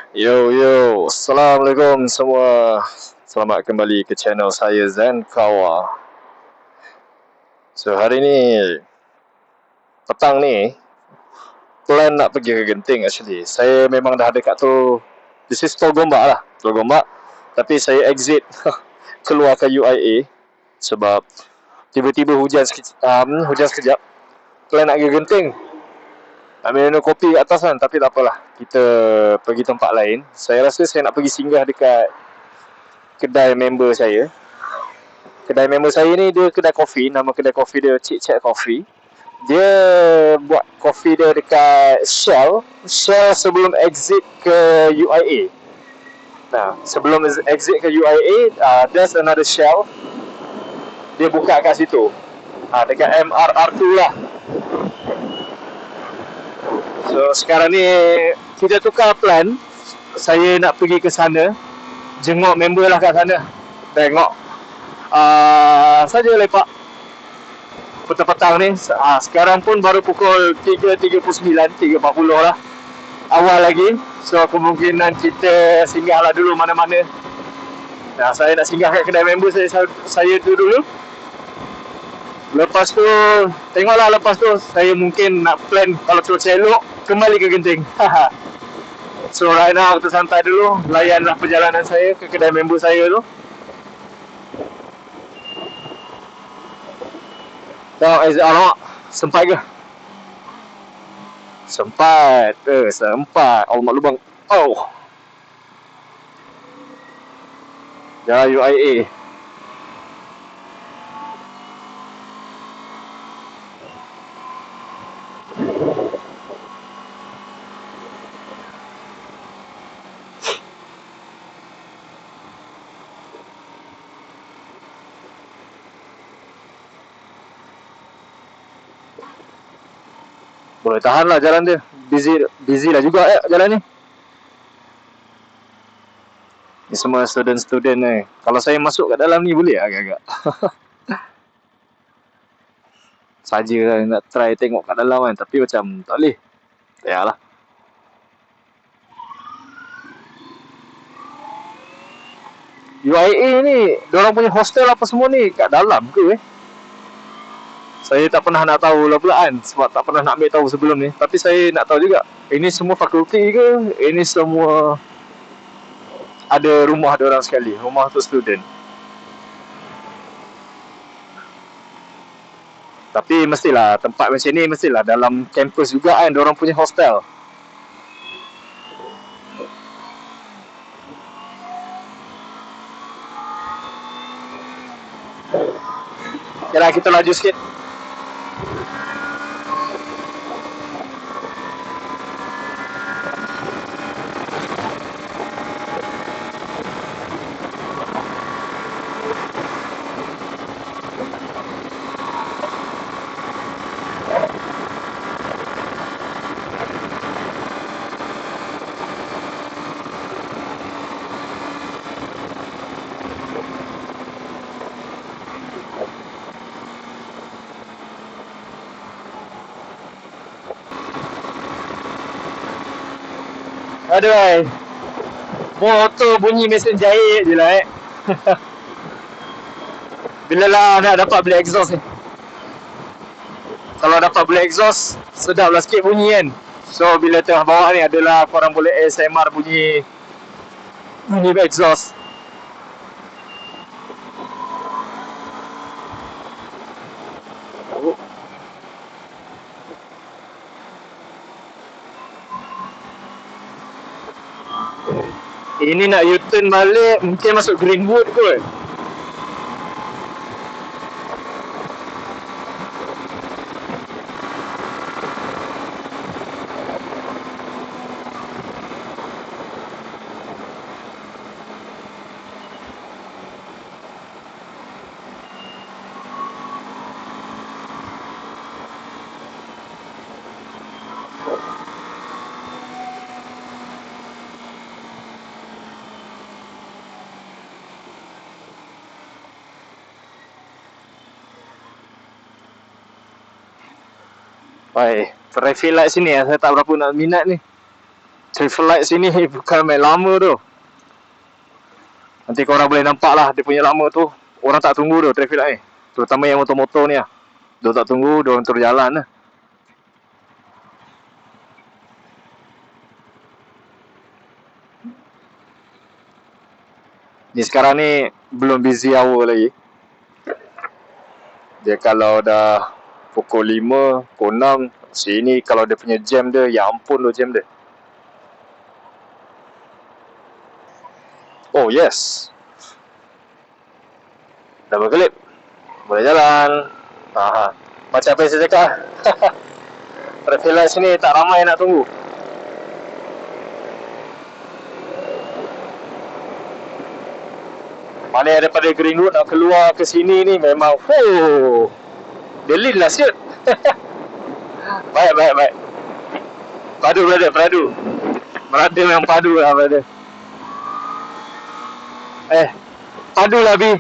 Yo yo, Assalamualaikum semua. Selamat kembali ke channel saya Zen Kawa. So hari ni petang ni plan nak pergi ke Genting actually. Saya memang dah dekat tu. This is Tol Gombak lah, Tol Gombak. Tapi saya exit keluar ke UIA sebab tiba-tiba hujan sekejap. Plan nak pergi Genting. Nak minum kopi kat atas kan, tapi tak apalah. Kita pergi tempat lain. Saya rasa saya nak pergi singgah dekat kedai member saya. Kedai member saya ni dia kedai kopi, nama kedai kopi dia Chit Chat Coffee. Dia buat kopi dia dekat Shell sebelum exit ke UIA. Nah, sebelum exit ke UIA, there's another Shell. Dia buka kat situ. Dekat MRR2 lah. So sekarang ni kita tukar plan. Saya nak pergi ke sana, jenguk member lah kat sana. Tengok saja lepak petang-petang ni. Sekarang pun baru pukul 3.39, 3.40 lah, awal lagi. So kemungkinan kita singgah lah dulu mana-mana. Saya nak singgah kat kedai member saya tu dulu. Lepas tu tengoklah, lepas tu saya mungkin nak plan kalau cuaca elok kembali ke Genting. So right now kita santai dulu, layanlah perjalanan saya ke kedai member saya tu. Tengok alamak, sempat ke? Sempat. Sempat. Allah lubang. Oh. Dah UIA. Boleh tahan lah jalan dia. Busy lah juga jalan ni. Ni semua student ni. Kalau saya masuk kat dalam ni boleh agak-agak. Saja lah nak try tengok kat dalam kan. Tapi macam tak boleh. Yalah. UIA ni, diorang punya hostel apa semua ni kat dalam ke Saya tak pernah nak tahu lah pula kan, sebab tak pernah nak ambil tahu sebelum ni. Tapi saya nak tahu juga, ini semua fakulti ke? Ini semua ada rumah diorang sekali, rumah untuk student. Tapi mestilah tempat macam ni mestilah dalam kampus juga kan, diorang punya hostel. Yalah, kita laju sikit. Aduh, motor bunyi mesin jahit je lah Bila lah nak dapat beli exhaust ni. Kalau dapat beli exhaust, sedap lah sikit bunyi kan. So bila tengah bawah ni adalah korang boleh ASMR bunyi exhaust. Ini nak U-turn balik, mungkin masuk Greenwood kot. Baik, traffic light sini saya tak berapa nak minat ni. Traffic light sini bukan main lama tu. Nanti korang boleh nampak lah dia punya lama tu. Orang tak tunggu tu traffic light ni. Terutama yang motor-motor ni lah. Dia tak tunggu, dia orang terus jalan lah. Ni sekarang ni belum busy hour lagi. Dia kalau dah pukul 5, pukul 6, sini kalau dia punya jam dia, ya ampun tu jam dia. Oh yes. Dah berkelip. Boleh jalan. Aha. Macam apa yang saya cakap. Traffic light sini tak ramai nak tunggu. Mana daripada Greenwood nak keluar ke sini ni memang delete lah siut. Baik. Padu brother, padu. Brother memang padu lah brother. Padu lah Bi.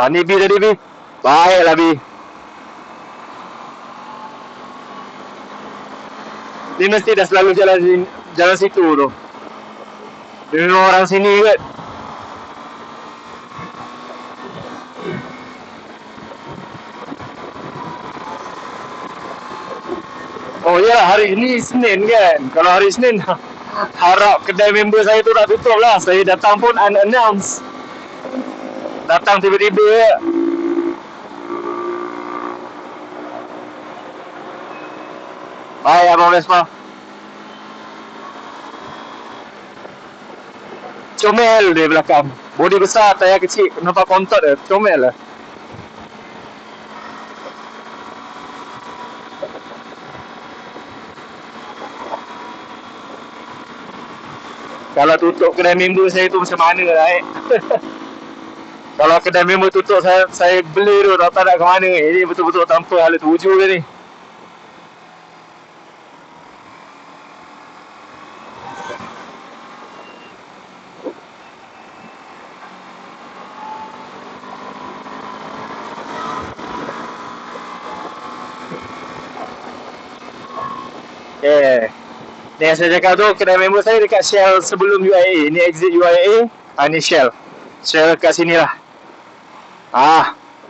Ni Bi tadi Bi. Baiklah Bi. Dia mesti dah selalu jalan situ tu. Dia memang orang sini kot. Oh ya, hari ni Isnin kan. Kalau hari Isnin harap kedai member saya tu tak tutup lah. Saya datang pun unannounced. Datang tiba-tiba je. Baik Abang Vespa. Comel dia belakang. Body besar, tayar kecil. Nampak kontot dia. Comel lah. Kalau tutup kedai member saya tu macam mana lah Kalau kedai member tutup saya beli tu tak nak ke mana. Ini betul-betul tanpa hala tuju ke ni. Ni yang saya cakap tu kedai member saya dekat Shell sebelum UIA. Ni exit UIA. Ni Shell. Shell kat sini lah.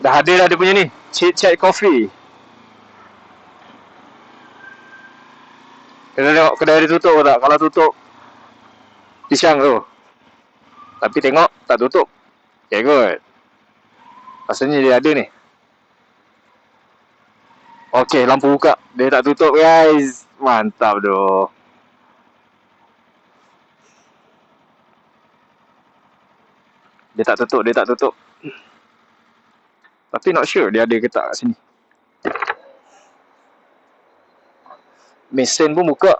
Dah ada dah dia punya ni. Chit Chat Coffee. Kita tengok kedai dia tutup tak. Kalau tutup pisang tu. Tapi tengok tak tutup. Okay good. Rasanya dia ada ni. Okay, lampu buka. Dia tak tutup guys. Mantap doh. Dia tak tutup. Tapi not sure dia ada ke tak kat sini. Mesin pun buka.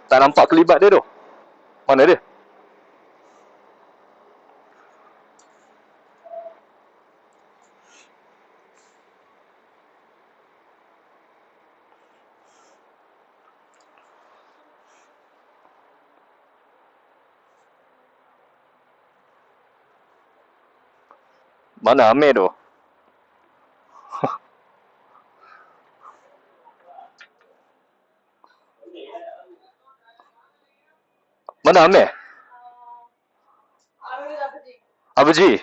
Tak nampak kelibat dia tu. Mana dia? Mana Amir tu? Mana Amir? Abaji?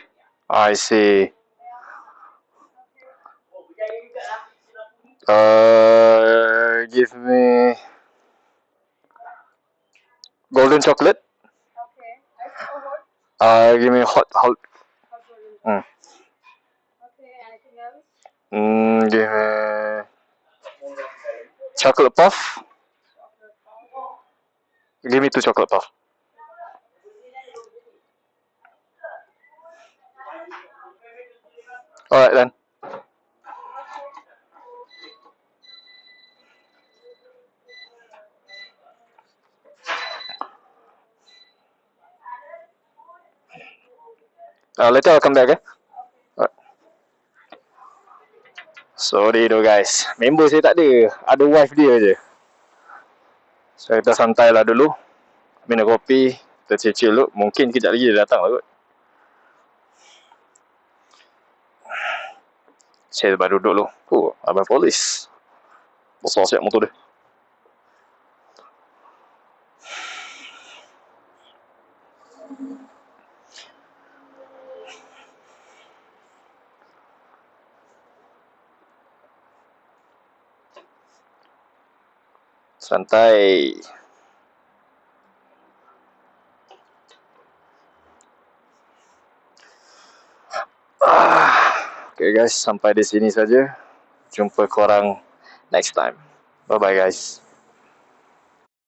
I see. Give me golden chocolate. Okay. Give me hot. Okay, anything else? Give me chocolate puff. Give me 2 chocolate puff. Alright then. Later I'll come back. Alright. Sorry tu guys. Member saya tak ada. Ada wife dia je. So kita santai lah dulu. Minum kopi. Kita chill dulu. Mungkin kejap lagi dia datang lah kot. Saya baru duduk dulu. Abang polis. Besar siap motor dia. Santai. Okay guys, sampai di sini saja. Jumpa korang next time. Bye bye guys.